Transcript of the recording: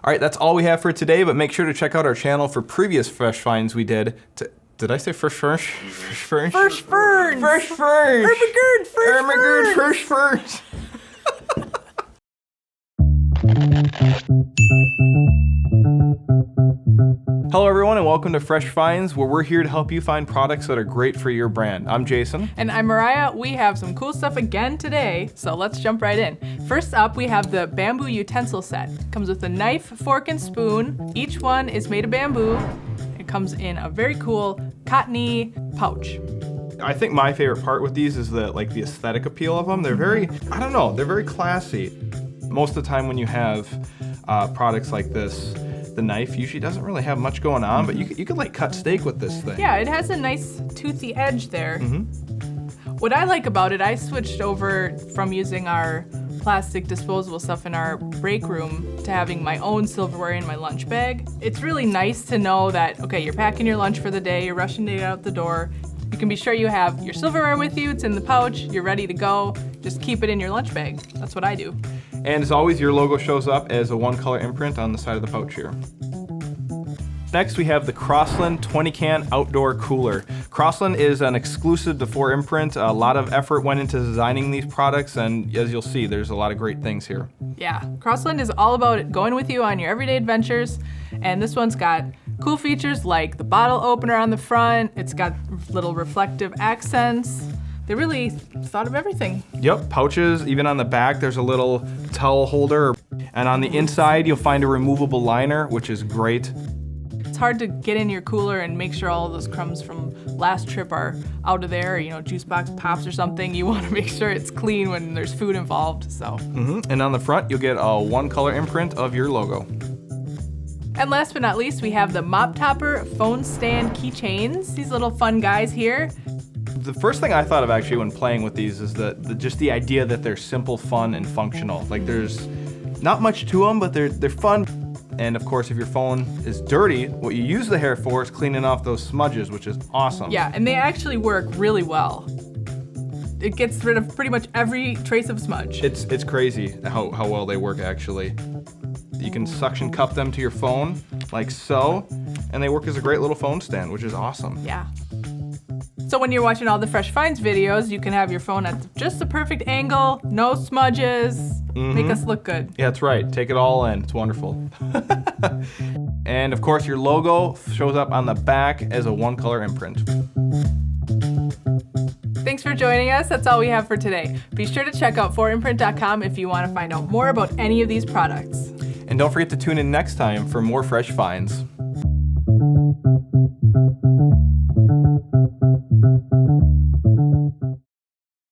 All right, that's all we have for today, but make sure to check out our channel for previous Fresh Finds we did. Did I say Fresh Ferns? Fresh Ferns? Fresh Ferns! Fresh Ferns! Ermagerd, Fresh Fresh Ferns! Ferns! Hello everyone and welcome to Fresh Finds, where we're here to help you find products that are great for your brand. I'm Jason. And I'm Mariah. We have some cool stuff again today, so let's jump right in. First up, we have the Bamboo Utensil Set. It comes with a knife, fork, and spoon. Each one is made of bamboo. It comes in a very cool cottony pouch. I think my favorite part with these is the aesthetic appeal of them. They're very, they're very classy. Most of the time when you have products like this, the knife usually doesn't really have much going on, but you could like cut steak with this thing. Yeah, it has a nice toothy edge there. What I like about it, I switched over from using our plastic disposable stuff in our break room to having my own silverware in my lunch bag. It's really nice to know that, okay, you're packing your lunch for the day, you're rushing to get out the door. You can be sure you have your silverware with you, it's in the pouch, you're ready to go. Just keep it in your lunch bag. That's what I do. And as always, your logo shows up as a one-color imprint on the side of the pouch here. Next, we have the Crossland 20-can outdoor cooler. Crossland is an exclusive to 4imprint. A lot of effort went into designing these products, and as you'll see, there's a lot of great things here. Yeah, Crossland is all about going with you on your everyday adventures, and this one's got cool features like the bottle opener on the front. It's got little reflective accents. They really thought of everything. Yep, pouches, even on the back, there's a little towel holder. And on the inside, you'll find a removable liner, which is great. It's hard to get in your cooler and make sure all of those crumbs from last trip are out of there, juice box pops or something. You want to make sure it's clean when there's food involved, so. And on the front, you'll get a one-color imprint of your logo. And last but not least, we have the MopTopper Phone Stand Keychains. These little fun guys here. The first thing I thought of actually when playing with these is just the idea that they're simple, fun, and functional. Like there's not much to them, but they're fun. And of course, if your phone is dirty, what you use the hair for is cleaning off those smudges, which is awesome. Yeah, and they actually work really well. It gets rid of pretty much every trace of smudge. It's crazy how well they work actually. You can suction cup them to your phone, like so, and they work as a great little phone stand, which is awesome. Yeah. So when you're watching all the Fresh Finds videos, you can have your phone at just the perfect angle, no smudges, make us look good. Yeah, that's right. Take it all in. It's wonderful. And of course, your logo shows up on the back as a one-color imprint. Thanks for joining us. That's all we have for today. Be sure to check out 4imprint.com if you want to find out more about any of these products. And don't forget to tune in next time for more Fresh Finds.